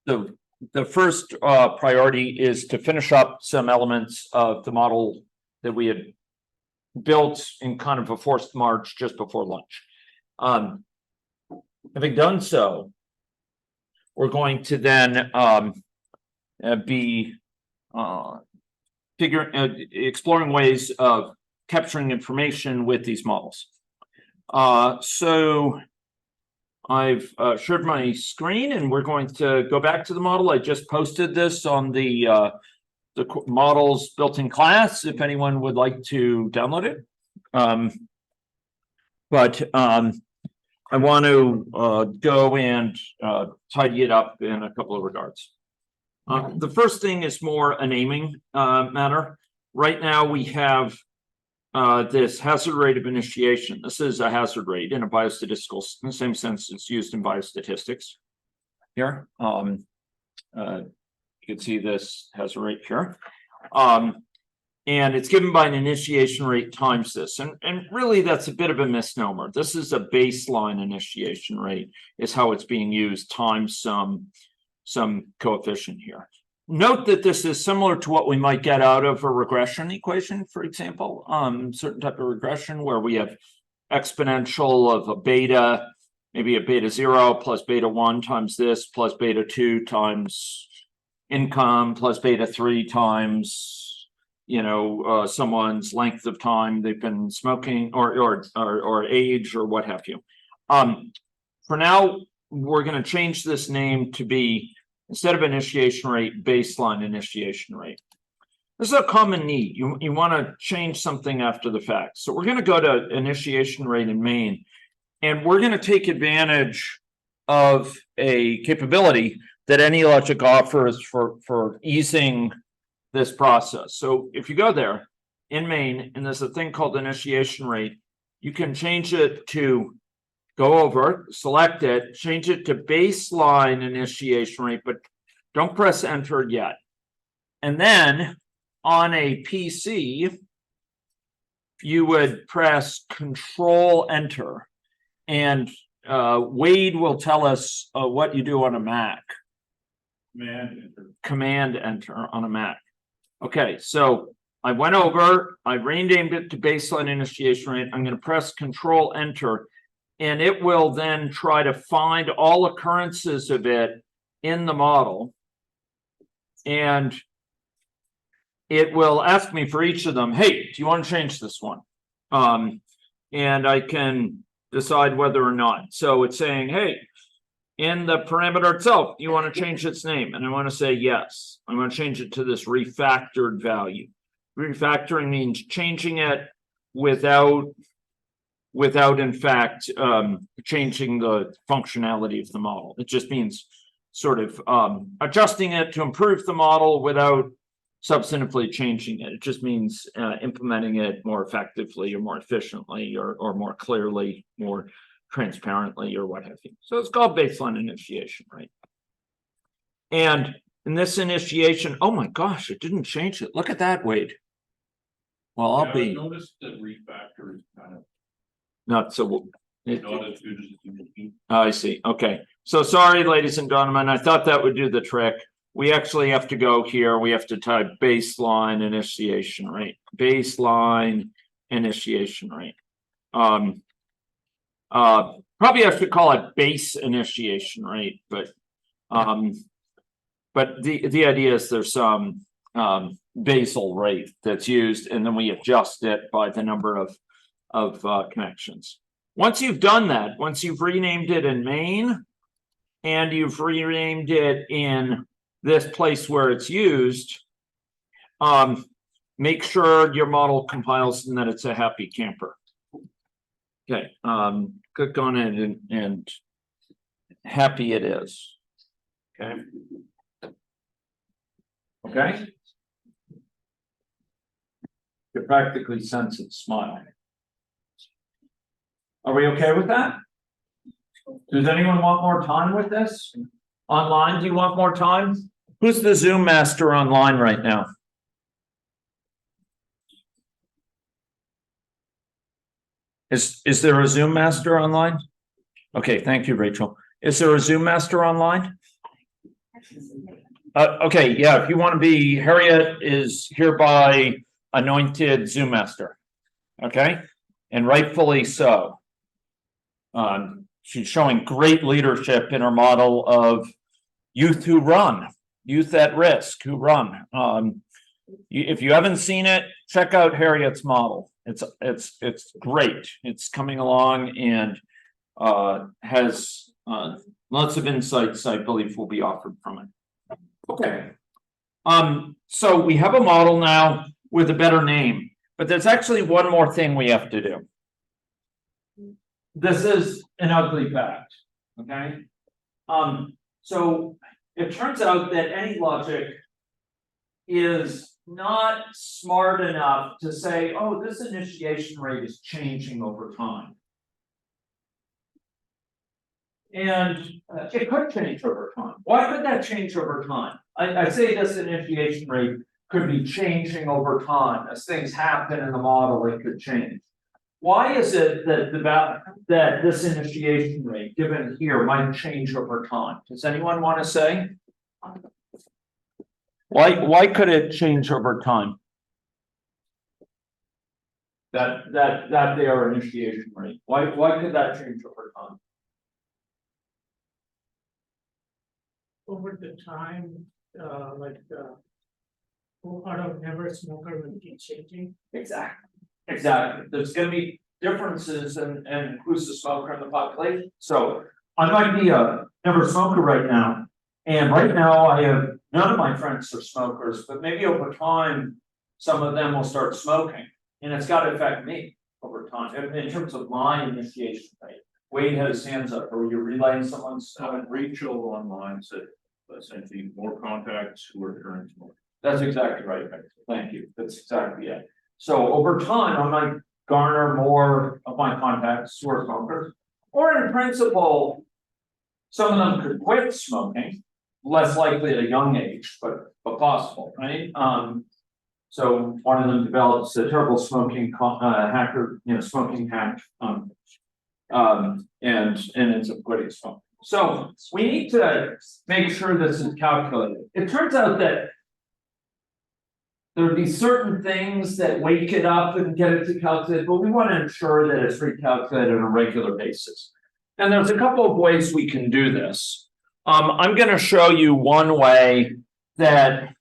The first priority is to finish up some elements of the model that we had built in kind of a forced march just before lunch. Having done so, we're going to then be exploring ways of capturing information with these models. So I've shared my screen, and we're going to go back to the model. I just posted this on the models built-in class if anyone would like to download it. But I want to go and tidy it up in a couple of regards. The first thing is more a naming matter. Right now we have this hazard rate of initiation. This is a hazard rate in a biostatistical, in the same sense it's used in biostatistics. Here, you can see this hazard rate here. And it's given by an initiation rate times this. And really that's a bit of a misnomer. This is a baseline initiation rate is how it's being used times some coefficient here. Note that this is similar to what we might get out of a regression equation, for example, certain type of regression where we have exponential of a beta, maybe a beta 0 plus beta 1 times this plus beta 2 times income plus beta 3 times, you know, someone's length of time they've been smoking or age or what have you. For now, we're going to change this name to be, instead of initiation rate, baseline initiation rate. This is a common need. You want to change something after the fact. So we're going to go to initiation rate in main, and we're going to take advantage of a capability that AnyLogic offers for easing this process. So if you go there in main, and there's a thing called initiation rate, you can change it to go over, select it, change it to baseline initiation rate, but don't press enter yet. And then on a PC, you would press Control Enter, and Wade will tell us what you do on a Mac. Command Enter on a Mac. Okay, so I went over, I renamed it to baseline initiation rate. I'm going to press Control Enter, and it will then try to find all occurrences of it in the model. And it will ask me for each of them, hey, do you want to change this one? And I can decide whether or not. So it's saying, hey, in the parameter itself, you want to change its name? And I want to say yes. I'm going to change it to this refactored value. Refactoring means changing it without in fact changing the functionality of the model. It just means sort of adjusting it to improve the model without substantively changing it. It just means implementing it more effectively or more efficiently or more clearly, more transparently or what have you. So it's called baseline initiation, right? And in this initiation, oh my gosh, it didn't change it. Look at that, Wade. Well, I'll be. I noticed that refactor is kind of not so. not as good as it. I see. Okay. So sorry, ladies and gentlemen. I thought that would do the trick. We actually have to go here. We have to type baseline initiation rate. Baseline initiation rate. Probably I should call it base initiation rate, but the idea is there's some basal rate that's used, and then we adjust it by the number of connections. Once you've done that, once you've renamed it in main and you've renamed it in this place where it's used, make sure your model compiles and that it's a happy camper. Okay, click on it and happy it is. Okay. Okay. You practically sense it smiling. Are we okay with that? Does anyone want more time with this? Online, do you want more time? Who's the Zoom master online right now? Is there a Zoom master online? Okay, thank you, Rachel. Is there a Zoom master online? Okay, yeah, if you want to be, Harriet is hereby anointed Zoom master. Okay, and rightfully so. She's showing great leadership in her model of youth who run, youth at risk who run. If you haven't seen it, check out Harriet's model. It's great. It's coming along and has lots of insights I believe will be offered from it. Okay. So we have a model now with a better name, but there's actually one more thing we have to do. This is an ugly fact, okay? So it turns out that any logic is not smart enough to say, oh, this initiation rate is changing over time. And it could change over time. Why could that change over time? I say this initiation rate could be changing over time. As things happen in the model, it could change. Why is it that this initiation rate given here might change over time? Does anyone want to say? Why could it change over time? That their initiation rate. Why could that change over time? Over the time, out of never smoker will keep changing. Exactly. There's going to be differences in who's the smoker in the population. So I might be a never smoker right now. And right now I have none of my friends are smokers, but maybe over time, some of them will start smoking. And it's got to affect me over time in terms of my initiation rate. Wade has his hands up. Are you relaying someone's? Rachel online said essentially more contacts who are current smokers. That's exactly right. Thank you. That's exactly it. So over time, I might garner more of my contacts who are smokers, or in principle, some of them could quit smoking, less likely at a young age, but possible, right? So one of them develops a terrible smoking hacker, smoking hack, and ends up quitting smoking. So we need to make sure this is calculated. It turns out that there would be certain things that wake it up and get it to calculate, but we want to ensure that it's recalculated on a regular basis. And there's a couple of ways we can do this. I'm going to show you one way that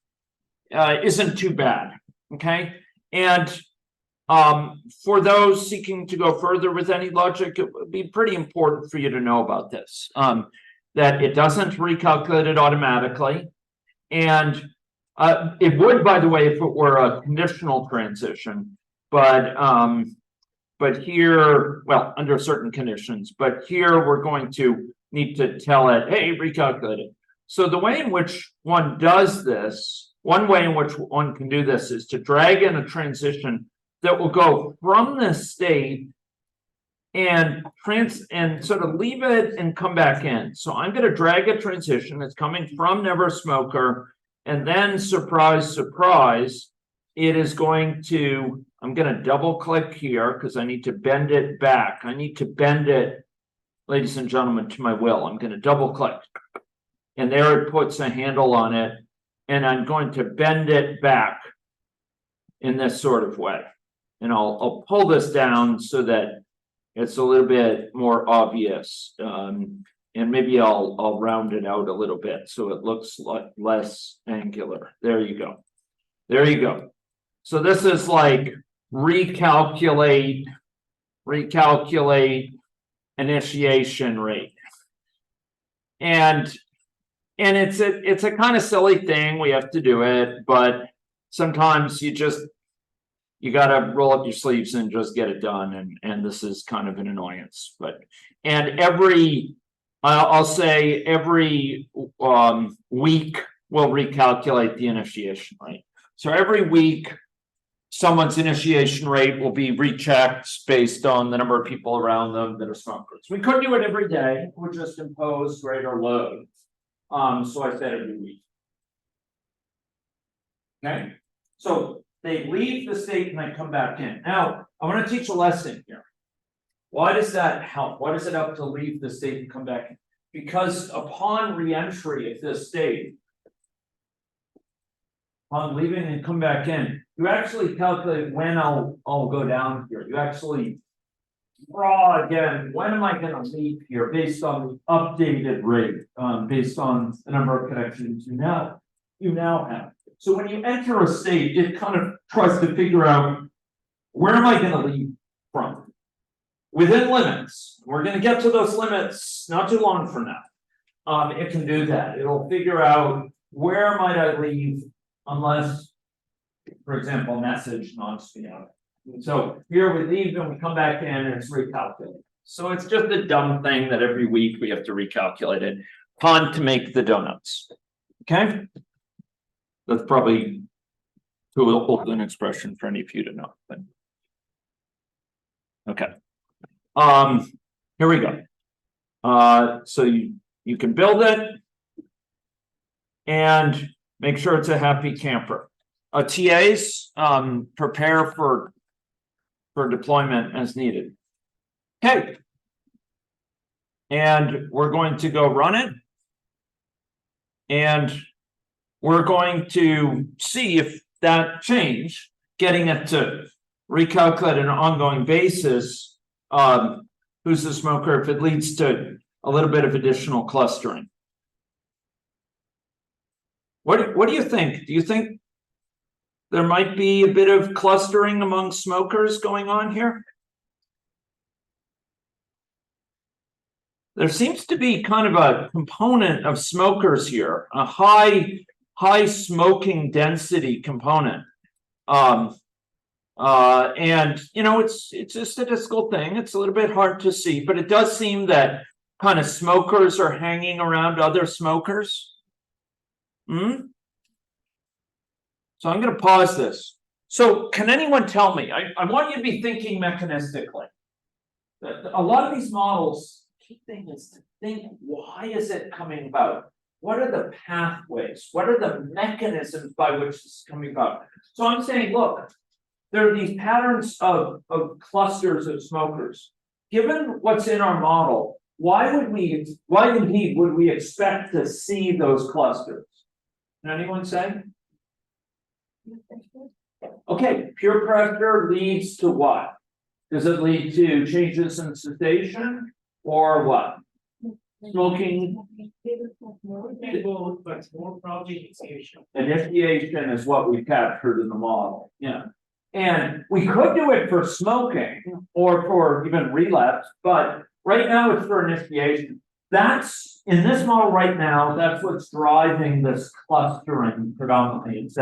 isn't too bad, okay? And for those seeking to go further with any logic, it would be pretty important for you to know about this, that it doesn't recalculate it automatically. And it would, by the way, if it were a conditional transition, but here, well, under certain conditions, but here we're going to need to tell it, hey, recalculate it. So the way in which one does this, one way in which one can do this is to drag in a transition that will go from this state and sort of leave it and come back in. So I'm going to drag a transition that's coming from never smoker, and then surprise, surprise, it is going to, I'm going to double click here because I need to bend it back. I need to bend it, ladies and gentlemen, to my will. I'm going to double click. And there it puts a handle on it. And I'm going to bend it back in this sort of way. And I'll pull this down so that it's a little bit more obvious. And maybe I'll round it out a little bit so it looks like less angular. There you go. There you go. So this is like recalculate initiation rate. And it's a kind of silly thing. We have to do it, but sometimes you gotta roll up your sleeves and just get it done. And this is kind of an annoyance, I'll say every week we'll recalculate the initiation rate. So every week, someone's initiation rate will be rechecked based on the number of people around them that are smokers. We couldn't do it every day. It would just impose greater load. So I said every week. Okay, so they leave the state and they come back in. Now, I want to teach a lesson here. Why does that help? Why does it help to leave the state and come back in? because upon reentry of this state, upon leaving and come back in, you actually calculate when I'll go down here. You actually draw again, when am I gonna leave here based on the updated rate, based on the number of connections you now have. So when you enter a state, it kind of tries to figure out, where am I gonna leave from? Within limits, we're gonna get to those limits not too long from now. It can do that. It'll figure out, where might I leave unless, for example, message non-spam. So here we leave and we come back in and it's recalculated. So it's just a dumb thing that every week we have to recalculate it. Fun to make the donuts. Okay? That's probably too old an expression for any of you to know. But okay. Here we go. So you can build it and make sure it's a happy camper. TAs prepare for deployment as needed. Okay. And we're going to go run it. And we're going to see if that change, getting it to recalculate on an ongoing basis, who's the smoker, if it leads to a little bit of additional clustering. What do you think? Do you think there might be a bit of clustering among smokers going on here? There seems to be kind of a component of smokers here, a high smoking density component. And you know, it's a statistical thing. It's a little bit hard to see, but it does seem that kind of smokers are hanging around other smokers. So I'm going to pause this. So can anyone tell me, I want you to be thinking mechanistically. A lot of these models, key thing is to think, why is it coming about? What are the pathways? What are the mechanisms by which this is coming about? So I'm saying, look, there are these patterns of clusters of smokers. Given what's in our model, why indeed would we expect to see those clusters? Can anyone say? Okay, peer pressure leads to what? Does it lead to changes in sedation or what? Smoking. Both, but more probably initiation. Initiation is what we captured in the model. Yeah. And we could do it for smoking or for even relapse, but right now it's for initiation. That's in this model right now, that's what's driving this clustering predominantly. It's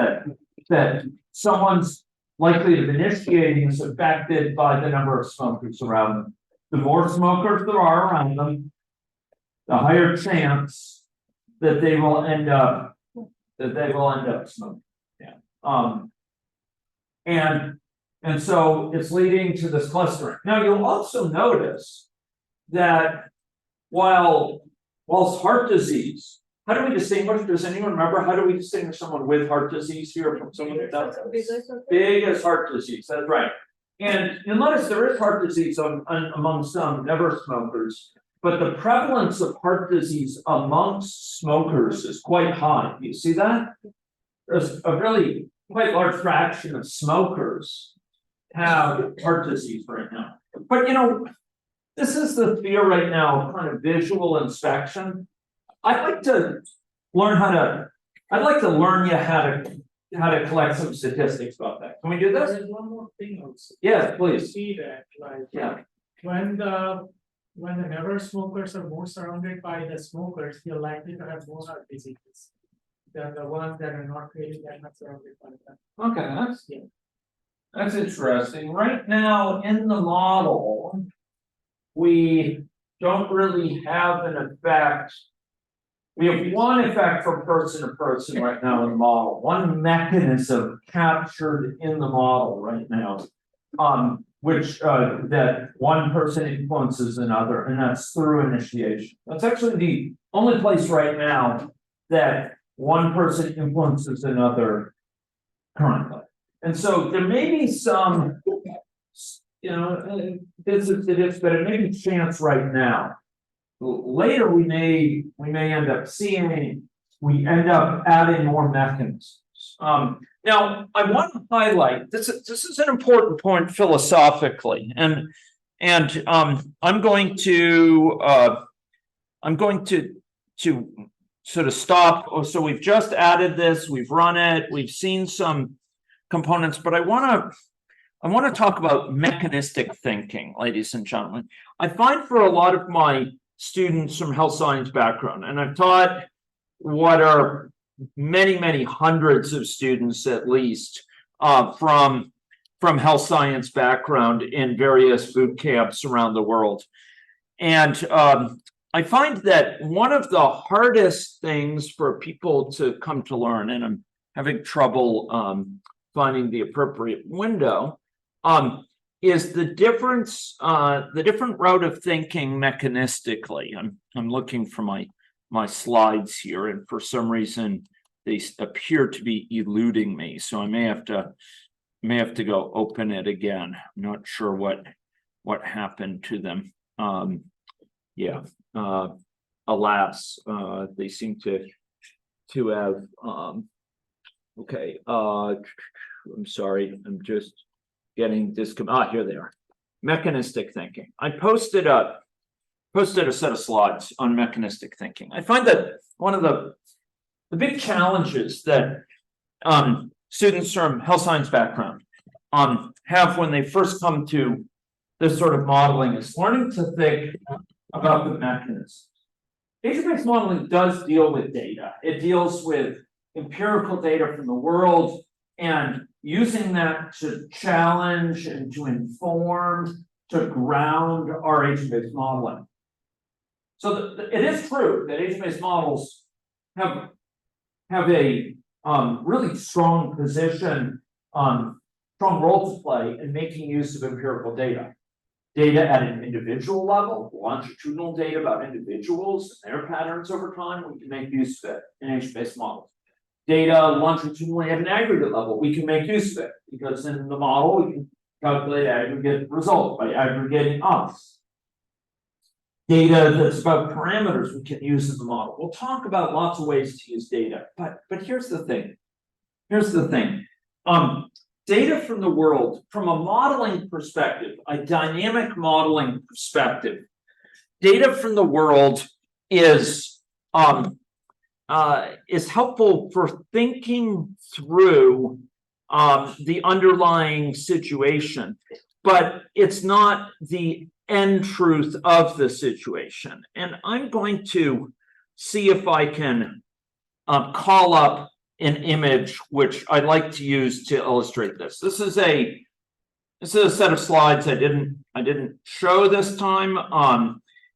that someone's likelihood of initiating is affected by the number of smokers around them. The more smokers there are around them, the higher chance that they will end up smoking. Yeah. And so it's leading to this clustering. Now you'll also notice that whilst heart disease, how do we distinguish? Does anyone remember how do we distinguish someone with heart disease here from someone who doesn't? Biggest heart disease, that's right. And you'll notice there is heart disease among some never smokers, but the prevalence of heart disease amongst smokers is quite high. Do you see that? There's a really quite large fraction of smokers have heart disease right now. But you know, this is the fear right now, kind of visual inspection. I'd like to learn you how to collect some statistics about that. Can we do this? There's one more thing also. Yes, You please. see that, like, Yeah. when the never smokers are more surrounded by the smokers, you're likely to have more heart diseases than the ones that are not really that much surrounded by them. Okay, that's interesting. Right now in the model, we don't really have an effect. We have one effect from person to person right now in the model, one mechanism captured in the model right now, which that one person influences another, and that's through initiation. That's actually the only place right now that one person influences another currently. And so there may be some, you know, this is, but it may be chance right now later we may end up seeing, we end up adding more mechanisms. Now I want to highlight this is an important point philosophically, and I'm going to sort of stop. Oh, so we've just added this, we've run it, we've seen some components, but I want to talk about mechanistic thinking, ladies and gentlemen. I find for a lot of my students from health science background, and I've taught what are many hundreds of students at least from health science background in various boot camps around the world. And I find that one of the hardest things for people to come to learn, and I'm having trouble finding the appropriate window, is the difference, the different route of thinking mechanistically. I'm looking for my slides here, and for some reason they appear to be eluding me, so I may have to go open it again. I'm not sure what happened to them. Yeah, alas, they seem to have okay. I'm sorry, I'm just getting this. Here they are. Mechanistic thinking. I posted a set of slides on mechanistic thinking. I find that one of the big challenges that students from health science background have when they first come to this sort of modeling is learning to think about the mechanisms. Database modeling does deal with data. It deals with empirical data from the world and using that to challenge and to inform, to ground our agent-based modeling. So it is true that agent-based models have a really strong position, strong role to play in making use of empirical data. Data at an individual level, longitudinal data about individuals and their patterns over time, we can make use of it in agent-based models. Data longitudinally at an aggregate level, we can make use of it because in the model we can calculate aggregate result by aggregating us. Data that's about parameters we can use in the model. We'll talk about lots of ways to use data, but here's the thing. Data from the world, from a modeling perspective, a dynamic modeling perspective, data from the world is helpful for thinking through the underlying situation, but it's not the end truth of the situation. And I'm going to see if I can call up an image which I'd like to use to illustrate this. This is a set of slides I didn't show this time,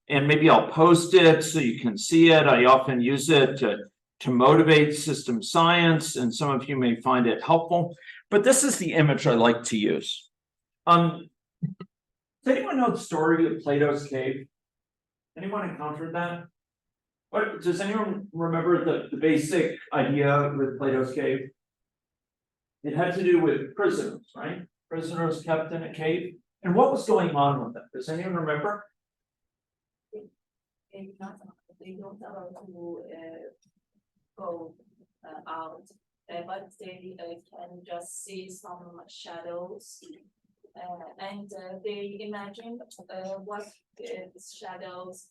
and maybe I'll post it so you can see it. I often use it to motivate system science, and some of you may find it helpful. But this is the image I like to use. Does anyone know the story of Plato's cave? Anyone encountered that? What does anyone remember the basic idea with Plato's cave? It had to do with prisoners, right? Prisoners kept in a cave. And what was going on with them? Does anyone remember? They don't allow to go out, but they can just see some shadows. And they imagine what these shadows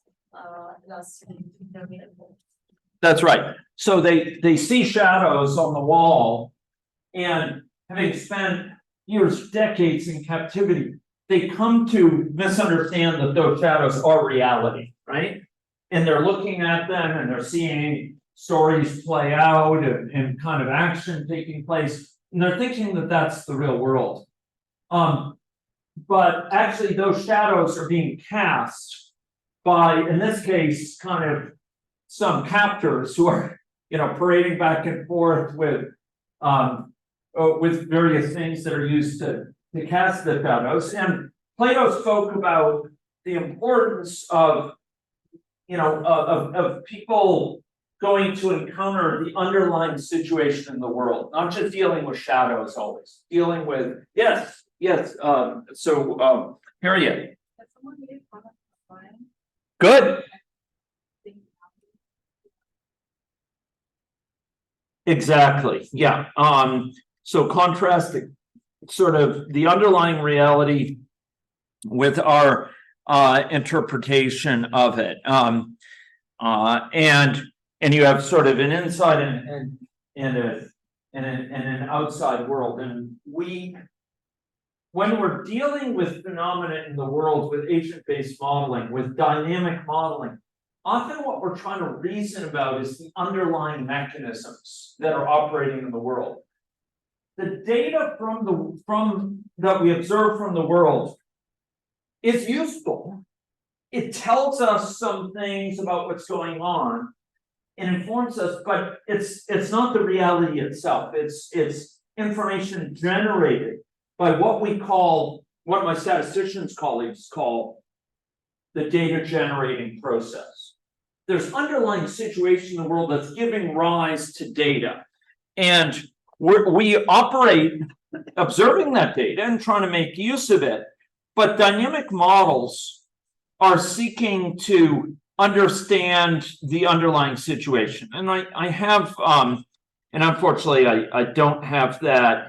last. That's right. So they see shadows on the wall, and having spent years, decades in captivity, they come to misunderstand that those shadows are reality, right? And they're looking at them and they're seeing stories play out and kind of action taking place, and they're thinking that that's the real world. But actually those shadows are being cast by, in this case, kind of some captors who are, parading back and forth with various things that are used to cast the shadows. And Plato spoke about the importance of people going to encounter the underlying situation in the world, not just dealing with shadows always, dealing with, yes. Harriet. Good. Exactly, yeah. So contrasting sort of the underlying reality with our interpretation of it. And you have sort of an inside and an outside world. And when we're dealing with phenomena in the world with agent-based modeling, with dynamic modeling, often what we're trying to reason about is the underlying mechanisms that are operating in the world. The data that we observe from the world is useful. It tells us some things about what's going on and informs us, but it's not the reality itself. It's information generated by what my statisticians colleagues call the data generating process. There's underlying situation in the world that's giving rise to data. And we operate observing that data and trying to make use of it. But dynamic models are seeking to understand the underlying situation. And I have, and unfortunately, I don't have that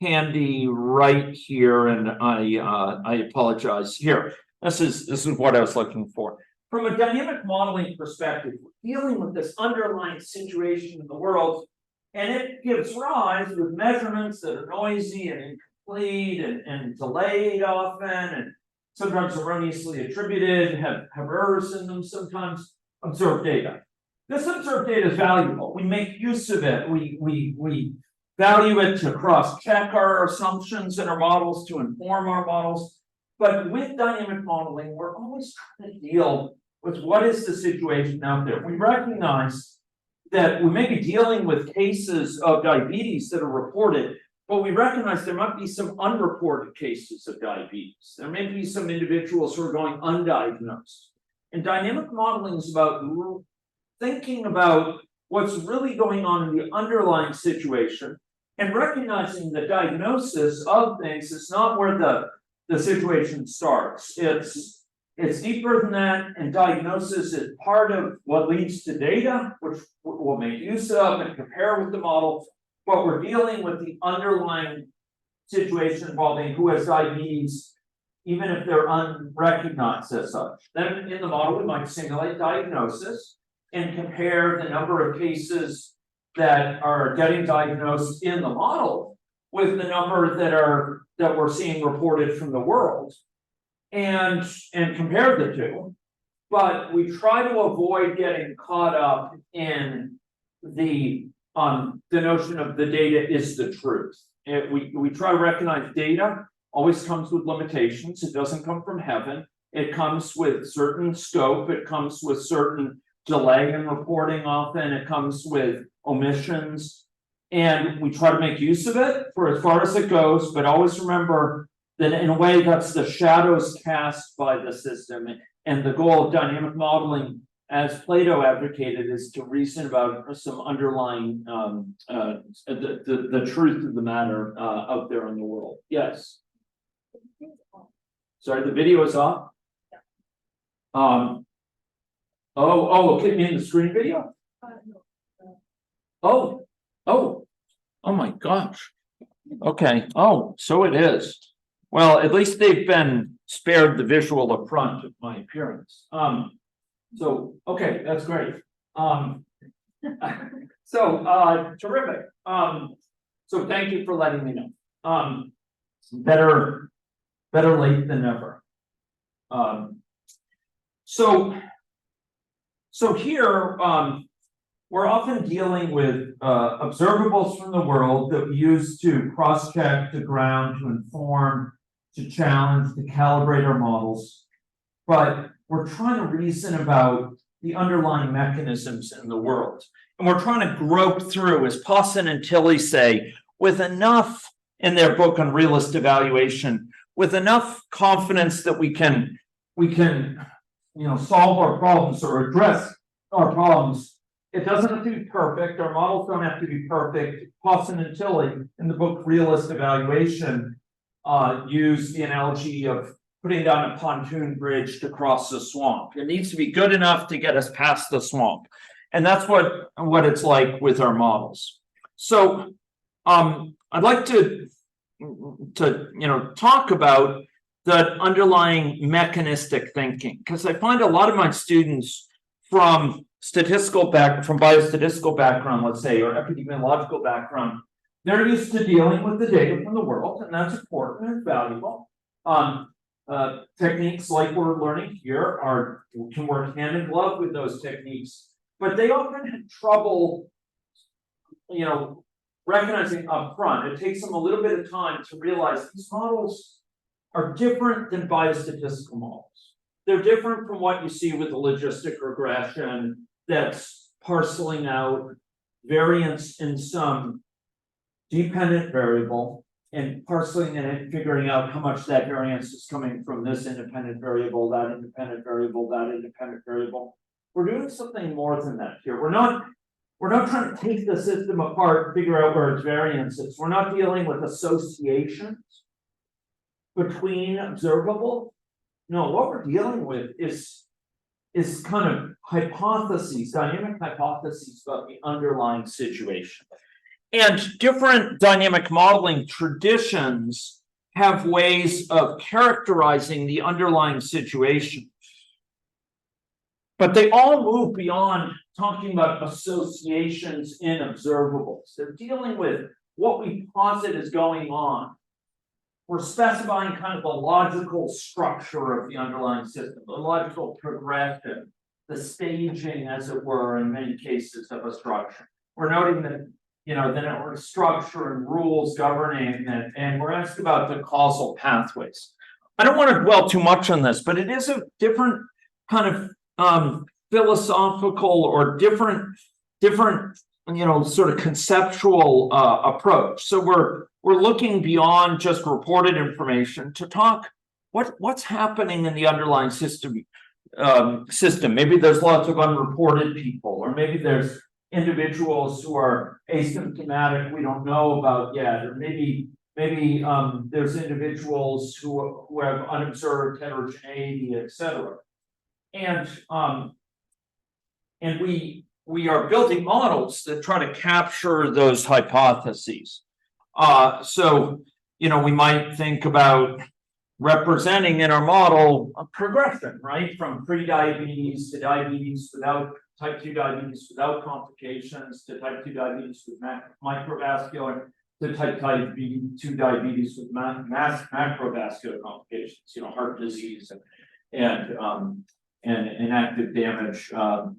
handy right here, and I apologize. Here, this is what I was looking for. From a dynamic modeling perspective, we're dealing with this underlying situation in the world, and it gives rise with measurements that are noisy and incomplete and delayed often, and sometimes erroneously attributed, have errors in them, sometimes observed data. This observed data is valuable. We make use of it. We value it to cross-check our assumptions in our models, to inform our models. But with dynamic modeling, we're always trying to deal with what is the situation out there. We recognize that we may be dealing with cases of diabetes that are reported, but we recognize there might be some unreported cases of diabetes. There may be some individuals who are going undiagnosed. And dynamic modeling is about thinking about what's really going on in the underlying situation and recognizing the diagnosis of things is not where the situation starts. It's deeper than that, and diagnosis is part of what leads to data, which we'll make use of and compare with the model. But we're dealing with the underlying situation involving who has diabetes, even if they're unrecognized as such. Then in the model, we might simulate diagnosis and compare the number of cases that are getting diagnosed in the model with the number that we're seeing reported from the world, and compare the two. But we try to avoid getting caught up in the notion of the data is the truth. We try to recognize data always comes with limitations. It doesn't come from heaven. It comes with certain scope. It comes with certain delay in reporting often. It comes with omissions. And we try to make use of it for as far as it goes, but always remember that in a way that's the shadows cast by the system. And the goal of dynamic modeling, as Plato advocated, is to reason about some underlying the truth of the matter out there in the world. Yes. Sorry, the video is off. Okay, in the screen video. Oh my gosh. Okay. Oh, so it is. Well, at least they've been spared the visual affront of my appearance. So, okay, that's great. Terrific. So thank you for letting me know. Better late than never. So here, we're often dealing with observables from the world that we use to cross-check, to ground, to inform, to challenge, to calibrate our models. But we're trying to reason about the underlying mechanisms in the world. And we're trying to grope through, as Pawson and Tilley say, with enough, in their book on realist evaluation, with enough confidence that we can solve our problems or address our problems. It doesn't have to be perfect. Our models don't have to be perfect. Pawson and Tilley, in the book Realist Evaluation, use the analogy of putting down a pontoon bridge to cross the swamp. It needs to be good enough to get us past the swamp. And that's what it's like with our models. So, I'd like to talk about the underlying mechanistic thinking, because I find a lot of my students from biostatistical background, let's say, or epidemiological background, they're used to dealing with the data from the world, and that's important and valuable. Techniques like we're learning here can work hand in glove with those techniques, but they often have trouble, recognizing up front. It takes them a little bit of time to realize these models are different than biostatistical models. They're different from what you see with the logistic regression that's parceling out variance in some dependent variable and parceling it and figuring out how much that variance is coming from this independent variable, that independent variable, that independent variable. We're doing something more than that here. We're not trying to take the system apart and figure out where its variance is. We're not dealing with associations between observable. No, what we're dealing with is kind of hypotheses, dynamic hypotheses about the underlying situation. And different dynamic modeling traditions have ways of characterizing the underlying situation. But they all move beyond talking about associations in observables. They're dealing with what we posit is going on. We're specifying kind of the logical structure of the underlying system, the logical progression, the staging, as it were, in many cases of a structure. We're noting that, the network structure and rules governing it, and we're asked about the causal pathways. I don't want to dwell too much on this, but it is a different kind of philosophical or different sort of conceptual approach. So we're looking beyond just reported information to talk what's happening in the underlying system. Maybe there's lots of unreported people, or maybe there's individuals who are asymptomatic we don't know about yet, or maybe there's individuals who have unobserved heterogeneity, etc. And we are building models that try to capture those hypotheses. So we might think about representing in our model a progression, right? From pre-diabetes to diabetes without type 2 diabetes without complications, to type 2 diabetes with microvascular, to type 2 diabetes with macrovascular complications, heart disease and active damage to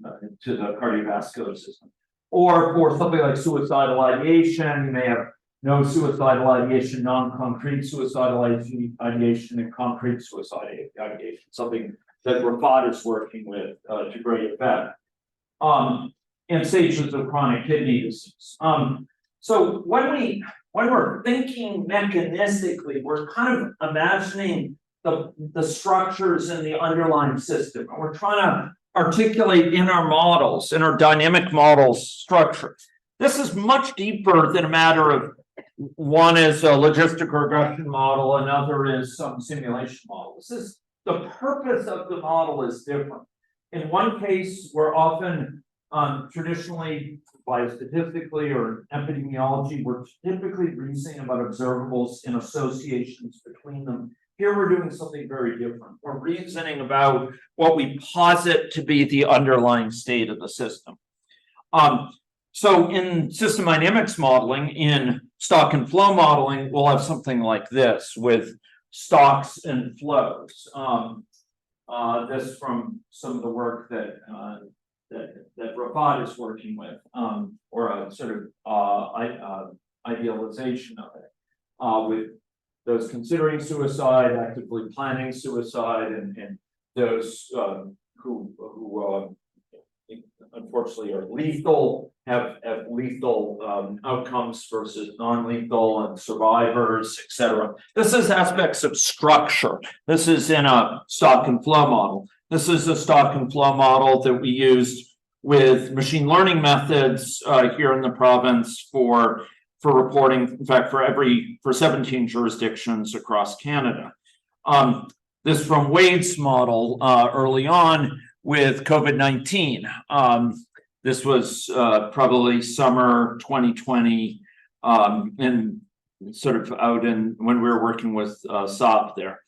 the cardiovascular system. Or for something like suicidal ideation, you may have no suicidal ideation, non-concrete suicidal ideation, and concrete suicidal ideation, something that Rafat is working with to great effect. And stages of chronic kidney disease. So when we're thinking mechanistically, we're kind of imagining the structures in the underlying system. And we're trying to articulate in our models, in our dynamic models structure. This is much deeper than a matter of one is a logistic regression model, another is some simulation model. The purpose of the model is different. In one case, we're often traditionally, biostatistically or epidemiology, we're typically reasoning about observables and associations between them. Here we're doing something very different. We're reasoning about what we posit to be the underlying state of the system. So in system dynamics modeling, in stock and flow modeling, we'll have something like this with stocks and flows. This from some of the work that Rafat is working with, or a sort of idealization of it, with those considering suicide, actively planning suicide, and those who unfortunately are lethal, have lethal outcomes versus non-lethal, and survivors, etc. This is aspects of structure. This is in a stock and flow model. This is a stock and flow model that we used with machine learning methods here in the province for reporting, in fact, for 17 jurisdictions across Canada. This from Wade's model early on with COVID-19. This was probably summer 2020, and sort of out in when we were working with SOP there.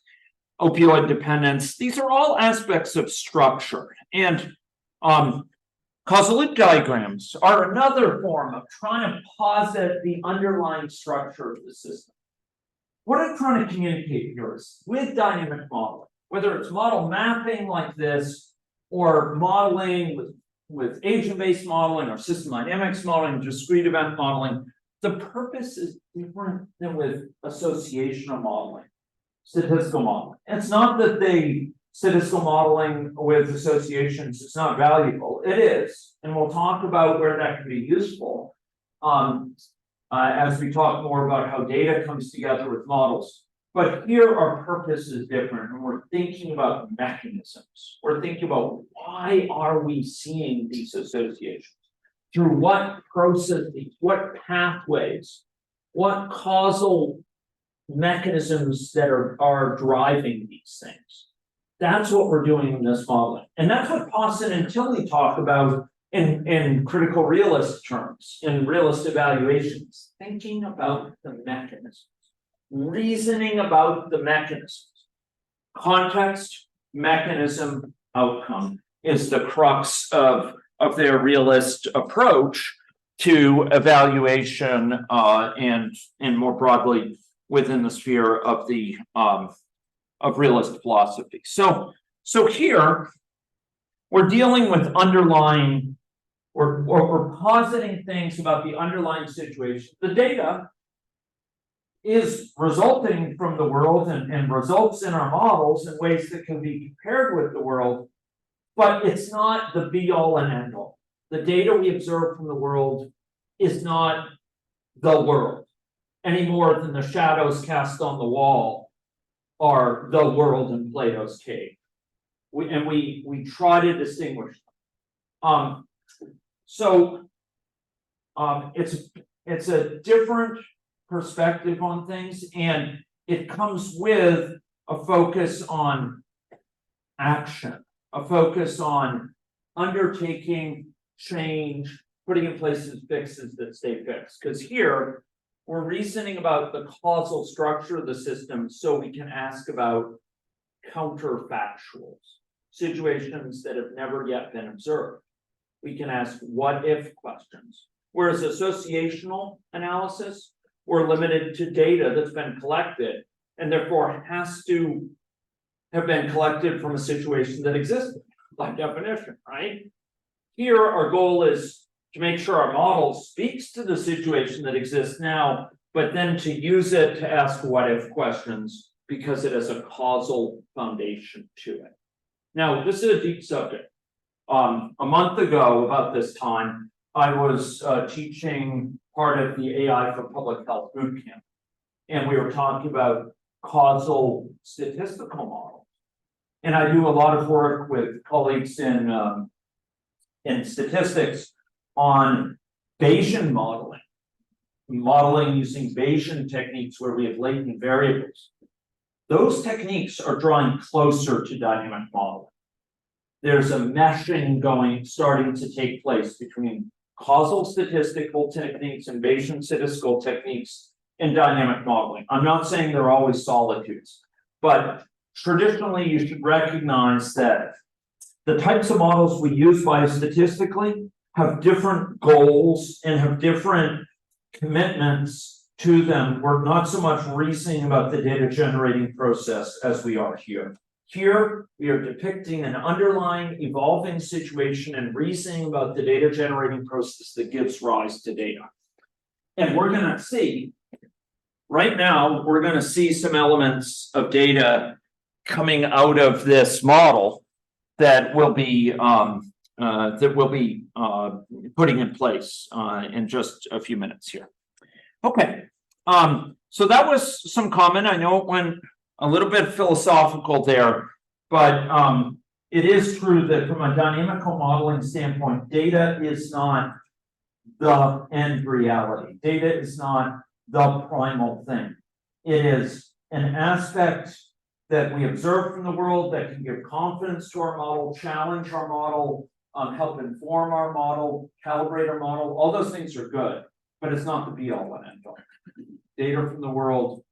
Opioid dependence, these are all aspects of structure. And causal loop diagrams are another form of trying to posit the underlying structure of the system. What I'm trying to communicate here is with dynamic modeling, whether it's model mapping like this, or modeling with agent-based modeling or system dynamics modeling, discrete event modeling, the purpose is different than with associational modeling, statistical modeling. It's not that statistical modeling with associations is not valuable. It is, and we'll talk about where that can be useful as we talk more about how data comes together with models. But here our purpose is different, and we're thinking about mechanisms. We're thinking about why are we seeing these associations? Through what processes, what pathways, what causal mechanisms that are driving these things. That's what we're doing in this modeling. And that's what Pawson and Tilley talk about in critical realist terms, in realist evaluations, thinking about the mechanisms, reasoning about the mechanisms. Context, mechanism, outcome is the crux of their realist approach to evaluation and more broadly within the sphere of the of realist philosophy. So here we're dealing with underlying, we're positing things about the underlying situation. The data is resulting from the world and results in our models in ways that can be compared with the world, but it's not the be all and end all. The data we observe from the world is not the world any more than the shadows cast on the wall are the world in Plato's cave. We try to distinguish them. It's a different perspective on things, and it comes with a focus on action, a focus on undertaking change, putting in place fixes that stay fixed. Because here we're reasoning about the causal structure of the system so we can ask about counterfactuals, situations that have never yet been observed. We can ask what if questions. Whereas associational analysis, we're limited to data that's been collected and therefore has to have been collected from a situation that existed by definition, right? Here, our goal is to make sure our model speaks to the situation that exists now, but then to use it to ask what if questions because it has a causal foundation to it. Now, this is a deep subject. A month ago, about this time, I was teaching part of the AI for Public Health Bootcamp, and we were talking about causal statistical models. And I do a lot of work with colleagues in statistics on Bayesian modeling using Bayesian techniques where we have latent variables. Those techniques are drawing closer to dynamic modeling. There's a meshing starting to take place between causal statistical techniques and Bayesian statistical techniques in dynamic modeling. I'm not saying they're always solitudes, but traditionally you should recognize that the types of models we use biostatistically have different goals and have different commitments to them. We're not so much reasoning about the data generating process as we are here. Here, we are depicting an underlying evolving situation and reasoning about the data generating process that gives rise to data. And we're going to see, right now, we're going to see some elements of data coming out of this model that we'll be putting in place in just a few minutes here. Okay, so that was some comment. I know it went a little bit philosophical there, but it is true that from a dynamical modeling standpoint, data is not the end reality. Data is not the primal thing. It is an aspect that we observe from the world that can give confidence to our model, challenge our model, help inform our model, calibrate our model, all those things are good, but it's not the be all and end all. Data from the world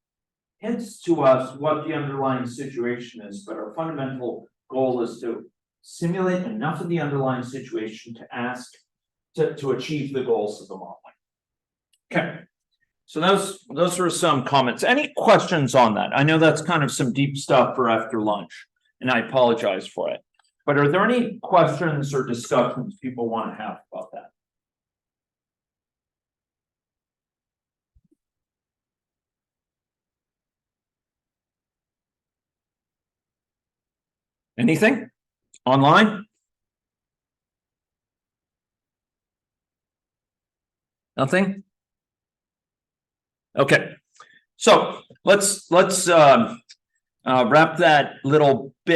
hints to us what the underlying situation is, but our fundamental goal is to simulate enough of the underlying situation to to achieve the goals of the modeling. Okay, so those are some comments. Any questions on that? I know that's kind of some deep stuff for after lunch, and I apologize for it. But are there any questions or discussions people want to have about that? Anything online? Nothing? Okay, so let's wrap that little bit